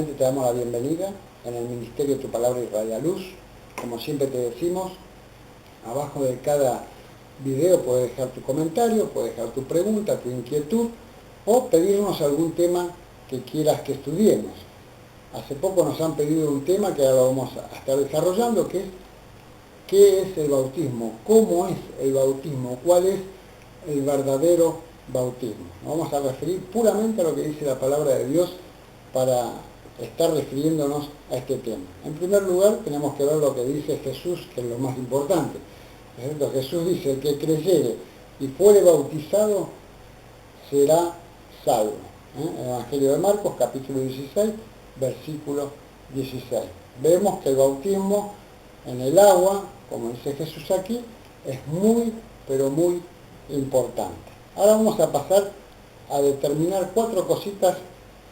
nuevamente te damos la bienvenida en el Ministerio Tu Palabra y Radia Luz. Como siempre te decimos, abajo de cada video puedes dejar tu comentario, puedes dejar tu pregunta, tu inquietud o pedirnos algún tema que quieras que estudiemos. Hace poco nos han pedido un tema que ahora lo vamos a estar desarrollando, que es ¿qué es el bautismo? ¿Cómo es el bautismo? ¿Cuál es el verdadero bautismo? Nos vamos a referir puramente a lo que dice la palabra de Dios para estar refiriéndonos a este tema. En primer lugar, tenemos que ver lo que dice Jesús, que es lo más importante. ¿Cierto? Jesús dice, el que creyere y fuere bautizado será salvo. El Evangelio de Marcos, capítulo 16, versículo 16. Vemos que el bautismo en el agua, como dice Jesús aquí, es muy, pero muy importante. Ahora vamos a pasar a determinar 4 cositas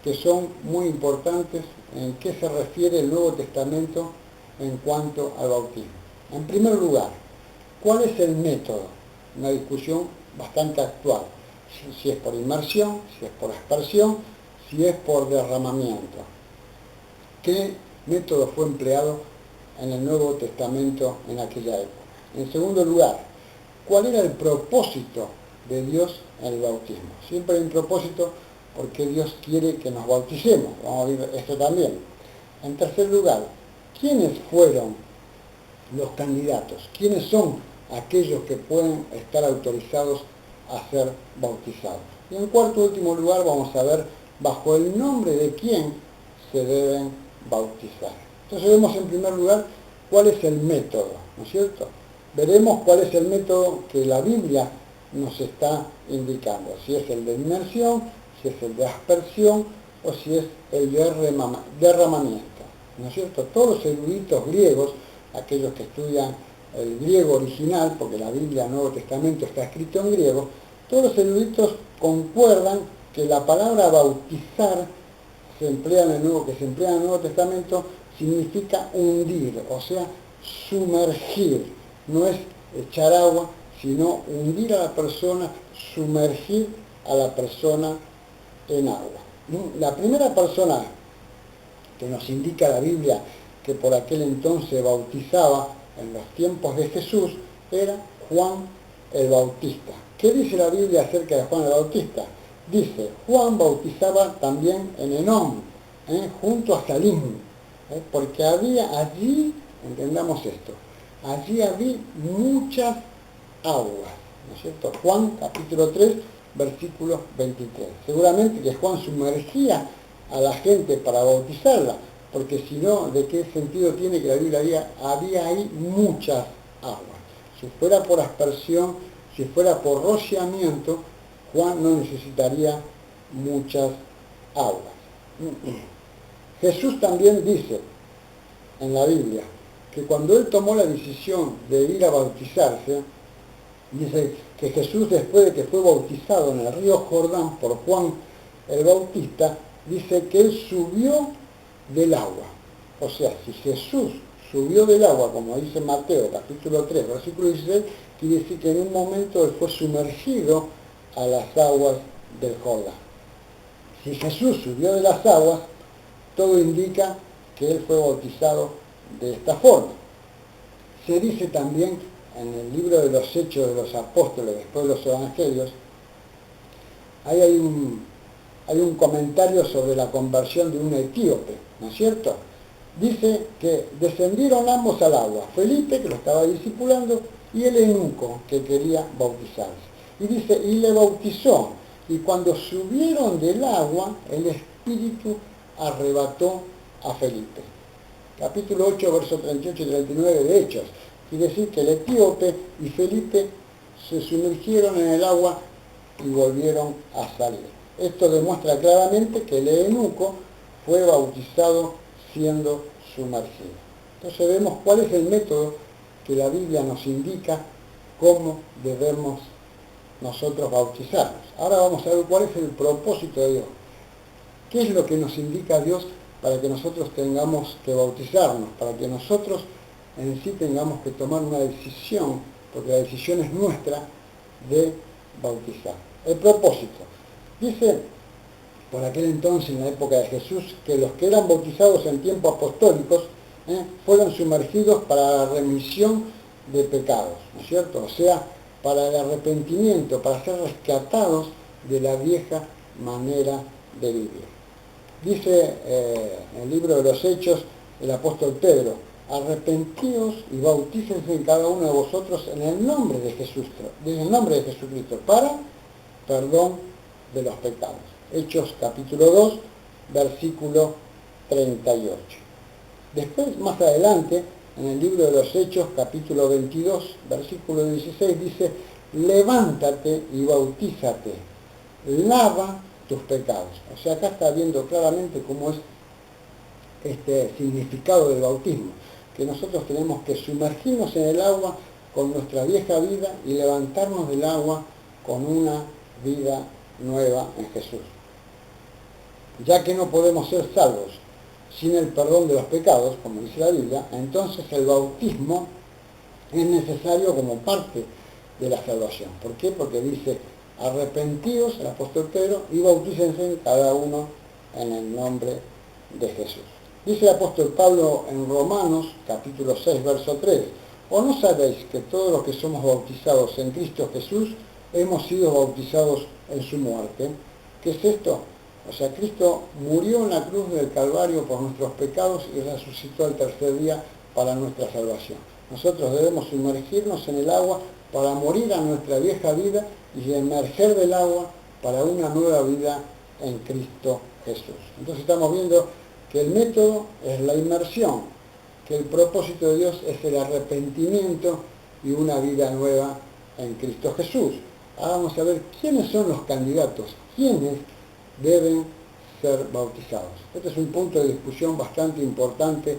que son muy importantes en qué se refiere el Nuevo Testamento en cuanto al bautismo. En primer lugar, ¿cuál es el método? Una discusión bastante actual. Si es por inmersión, si es por aspersión, si es por derramamiento. ¿Qué método fue empleado en el Nuevo Testamento en aquella época? En segundo lugar, ¿cuál era el propósito de Dios en el bautismo? Siempre hay un propósito porque Dios quiere que nos bauticemos. Vamos a ver esto también. En tercer lugar, ¿quiénes fueron los candidatos? ¿Quiénes son aquellos que pueden estar autorizados a ser bautizados? Y en cuarto y último lugar vamos a ver bajo el nombre de quién se deben bautizar. Entonces vemos en primer lugar cuál es el método, ¿no es cierto? Veremos cuál es el método que la Biblia nos está indicando, si es el de inmersión, si es el de aspersión o si es el de derramamiento, ¿no es cierto? Todos los eruditos griegos, aquellos que estudian el griego original, porque la Biblia, el Nuevo Testamento está escrito en griego, todos los eruditos concuerdan que la palabra bautizar que se emplea en el Nuevo Testamento significa hundir, o sea, sumergir. No es echar agua, sino hundir a la persona, sumergir a la persona en agua. La primera persona que nos indica la Biblia que por aquel entonces bautizaba en los tiempos de Jesús era Juan el Bautista. ¿Qué dice la Biblia acerca de Juan el Bautista? Dice, Juan bautizaba también en Enón, junto a Salim, porque había allí, entendamos esto, allí había muchas aguas, ¿no es cierto? Juan capítulo 3, versículo 23. Seguramente que Juan sumergía a la gente para bautizarla, porque si no, ¿de qué sentido tiene que la Biblia había ahí muchas aguas? Si fuera por aspersión, si fuera por rociamiento, Juan no necesitaría muchas aguas. Jesús también dice en la Biblia que cuando él tomó la decisión de ir a bautizarse, dice que Jesús, después de que fue bautizado en el río Jordán por Juan el Bautista, dice que él subió del agua. O sea, si Jesús subió del agua, como dice Mateo capítulo 3, versículo 16, quiere decir que en un momento él fue sumergido a las aguas del Jordán. Si Jesús subió de las aguas, todo indica que él fue bautizado de esta forma. Se dice también en el libro de los Hechos de los Apóstoles, después de los Evangelios, ahí hay un comentario sobre la conversión de un etíope, ¿no es cierto? Dice que descendieron ambos al agua, Felipe, que lo estaba discipulando, y el eunuco, que quería bautizarse. Y dice, y le bautizó, y cuando subieron del agua, el Espíritu arrebató a Felipe. Capítulo 8, versos 38 y 39 de Hechos. Quiere decir que el etíope y Felipe se sumergieron en el agua y volvieron a salir. Esto demuestra claramente que el eunuco fue bautizado siendo sumergido. Entonces vemos cuál es el método que la Biblia nos indica cómo debemos nosotros bautizarnos. Ahora vamos a ver cuál es el propósito de Dios. ¿Qué es lo que nos indica Dios para que nosotros tengamos que bautizarnos? Para que nosotros en sí tengamos que tomar una decisión, porque la decisión es nuestra, de bautizar. El propósito. Dice por aquel entonces, en la época de Jesús, que los que eran bautizados en tiempos apostólicos fueron sumergidos para la remisión de pecados, ¿no es cierto? O sea, para el arrepentimiento, para ser rescatados de la vieja manera de vivir. Dice en el libro de los Hechos el apóstol Pedro: arrepentíos y bautícense en cada uno de vosotros en el nombre de Jesucristo, para perdón de los pecados. Hechos capítulo 2, versículo 38. Después, más adelante, en el libro de los Hechos, capítulo 22, versículo 16, dice: levántate y bautízate, lava tus pecados. O sea, acá está viendo claramente cómo es este significado del bautismo, que nosotros tenemos que sumergirnos en el agua con nuestra vieja vida y levantarnos del agua con una vida nueva en Jesús. Ya que no podemos ser salvos sin el perdón de los pecados, como dice la Biblia, entonces el bautismo es necesario como parte de la salvación. ¿Por qué? Porque dice: arrepentíos, el apóstol Pedro, y bautícense cada uno en el nombre de Jesús. Dice el apóstol Pablo en Romanos, capítulo 6, verso 3, ¿o no sabéis que todos los que somos bautizados en Cristo Jesús hemos sido bautizados en su muerte? ¿Qué es esto? O sea, Cristo murió en la cruz del Calvario por nuestros pecados y resucitó al tercer día para nuestra salvación. Nosotros debemos sumergirnos en el agua para morir a nuestra vieja vida y emerger del agua para una nueva vida en Cristo Jesús. Entonces estamos viendo que el método es la inmersión, que el propósito de Dios es el arrepentimiento y una vida nueva en Cristo Jesús. Ahora vamos a ver quiénes son los candidatos, quiénes deben ser bautizados. Este es un punto de discusión bastante importante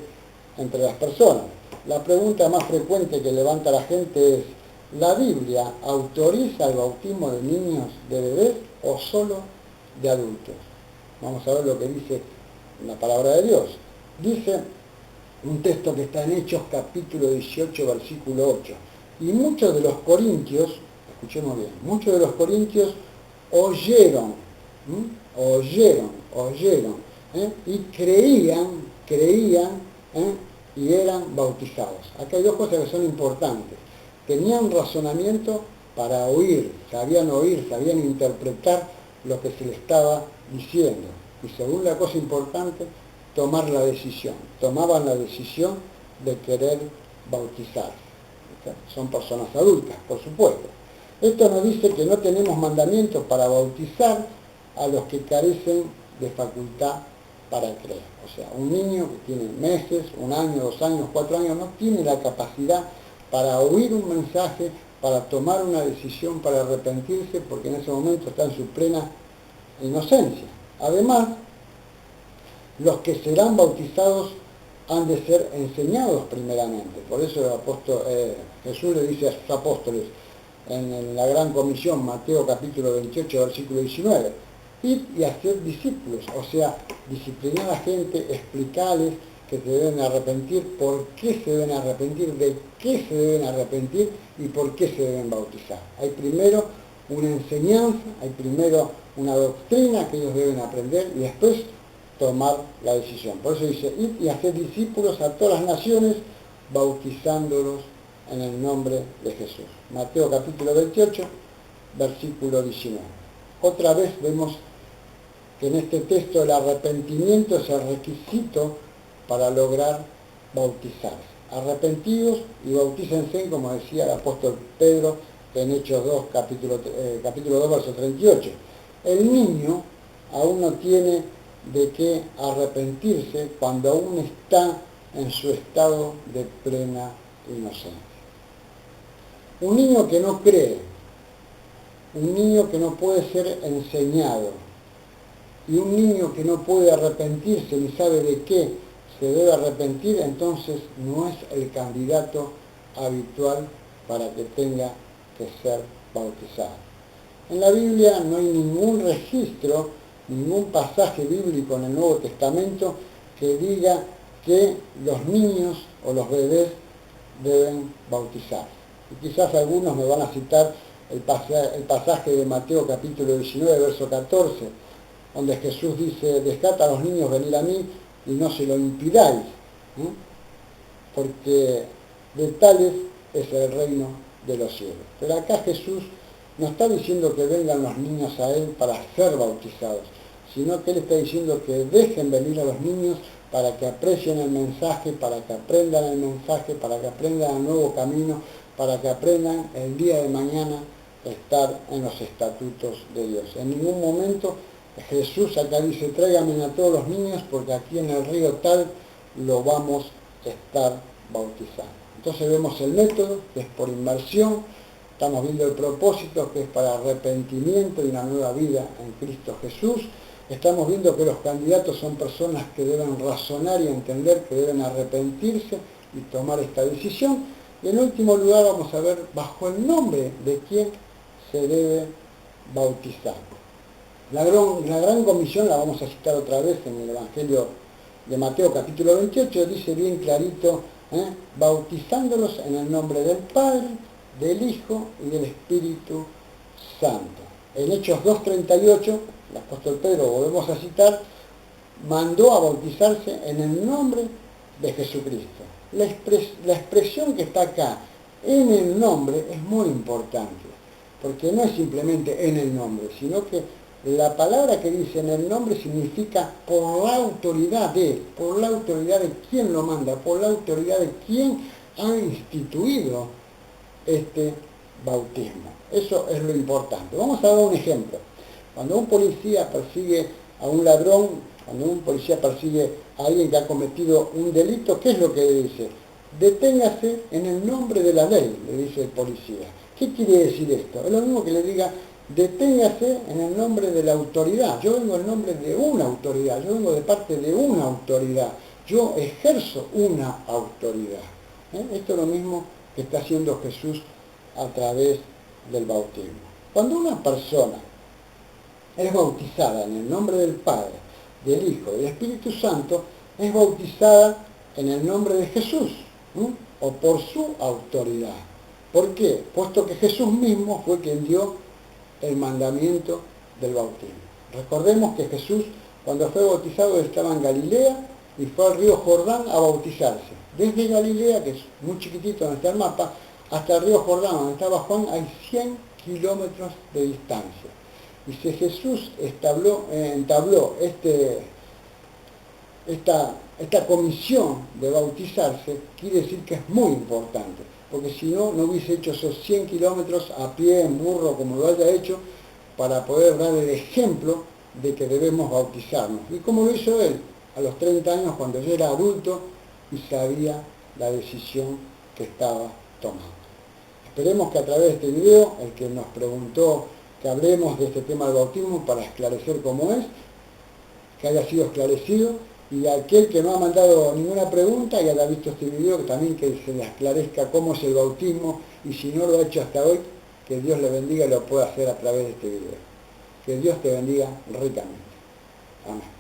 entre las personas. La pregunta más frecuente que levanta la gente es: ¿la Biblia autoriza el bautismo de niños, de bebés o solo de adultos? Vamos a ver lo que dice la palabra de Dios. Dice un texto que está en Hechos capítulo 18, versículo 8. Y muchos de los corintios, escuchemos bien, muchos de los corintios oyeron, y creían, y eran bautizados. Acá hay dos cosas que son importantes. Tenían razonamiento para oír, sabían interpretar lo que se les estaba diciendo. Y segunda cosa importante, tomar la decisión. Tomaban la decisión de querer bautizar. Son personas adultas, por supuesto. Esto nos dice que no tenemos mandamientos para bautizar a los que carecen de facultad para creer. O sea, un niño que tiene meses, 1 año, 2 años, 4 años, no tiene la capacidad para oír un mensaje, para tomar una decisión, para arrepentirse, porque en ese momento está en su plena inocencia. Además, los que serán bautizados han de ser enseñados primeramente. Por eso el apóstol, Jesús le dice a sus apóstoles en la gran comisión, Mateo capítulo 28, versículo 19, id y hacer discípulos, o sea, disciplinar a la gente, explicarles que se deben arrepentir, por qué se deben arrepentir, de qué se deben arrepentir y por qué se deben bautizar. Hay primero una enseñanza, hay primero una doctrina que ellos deben aprender y después tomar la decisión. Por eso dice: id y hacer discípulos a todas las naciones, bautizándolos en el nombre de Jesús. Mateo capítulo 28, versículo 19. Otra vez vemos que en este texto el arrepentimiento es el requisito para lograr bautizarse. Arrepentidos y bautícense, como decía el apóstol Pedro en Hechos 2, capítulo 2, verso 38. El niño aún no tiene de qué arrepentirse cuando aún está en su estado de plena inocencia. Un niño que no cree, un niño que no puede ser enseñado, y un niño que no puede arrepentirse ni sabe de qué se debe arrepentir, entonces no es el candidato habitual para que tenga que ser bautizado. En la Biblia no hay ningún registro, ningún pasaje bíblico en el Nuevo Testamento que diga que los niños o los bebés deben bautizar. Y quizás algunos me van a citar el pasaje de Mateo capítulo 19, verso 14, donde Jesús dice, dejad a los niños venir a mí y no se lo impidáis, ¿eh? Porque de tales es el reino de los cielos. Pero acá Jesús no está diciendo que vengan los niños a Él para ser bautizados, sino que Él está diciendo que dejen venir a los niños para que aprecien el mensaje, para que aprendan el mensaje, para que aprendan el nuevo camino, para que aprendan el día de mañana estar en los estatutos de Dios. En ningún momento Jesús acá dice, tráiganme a todos los niños porque aquí en el río tal lo vamos a estar bautizando. Entonces vemos el método, que es por inmersión, estamos viendo el propósito, que es para arrepentimiento y una nueva vida en Cristo Jesús. Estamos viendo que los candidatos son personas que deben razonar y entender que deben arrepentirse y tomar esta decisión. Y en último lugar vamos a ver bajo el nombre de quién se debe bautizar. La gran comisión la vamos a citar otra vez en el Evangelio de Mateo capítulo 28, dice bien clarito, bautizándolos en el nombre del Padre, del Hijo y del Espíritu Santo. En Hechos 2:38, el apóstol Pedro, volvemos a citar, mandó a bautizarse en el nombre de Jesucristo. La expresión que está acá, en el nombre, es muy importante, porque no es simplemente en el nombre, sino que la palabra que dice en el nombre significa por la autoridad de quien lo manda, por la autoridad de quien ha instituido este bautismo. Eso es lo importante. Vamos a dar un ejemplo. Cuando un policía persigue a un ladrón, cuando un policía persigue a alguien que ha cometido un delito, ¿qué es lo que le dice? Deténgase en el nombre de la ley, le dice el policía. ¿Qué quiere decir esto? Es lo mismo que le diga, deténgase en el nombre de la autoridad. Yo vengo en nombre de una autoridad, yo vengo de parte de una autoridad, yo ejerzo una autoridad. Esto es lo mismo que está haciendo Jesús a través del bautismo. Cuando una persona es bautizada en el nombre del Padre, del Hijo y del Espíritu Santo, es bautizada en el nombre de Jesús, o por su autoridad. ¿Por qué? Puesto que Jesús mismo fue quien dio el mandamiento del bautismo. Recordemos que Jesús, cuando fue bautizado, estaba en Galilea y fue al río Jordán a bautizarse. Desde Galilea, que es muy chiquitito donde está el mapa, hasta el río Jordán, donde estaba Juan, hay 100 kilómetros de distancia. Y si Jesús entabló esta comisión de bautizarse, quiere decir que es muy importante, porque si no, no hubiese hecho esos 100 kilómetros a pie, en burro, como lo haya hecho, para poder dar el ejemplo de que debemos bautizarnos. Y como lo hizo él, a los 30 años, cuando ya era adulto y sabía la decisión que estaba tomando. Esperemos que a través de este video, el que nos preguntó que hablemos de este tema del bautismo para esclarecer cómo es, que haya sido esclarecido, y aquel que no ha mandado ninguna pregunta y haya visto este video, que también que se le esclarezca cómo es el bautismo, y si no lo ha hecho hasta hoy, que Dios le bendiga y lo pueda hacer a través de este video. Que Dios te bendiga ricamente. Amén.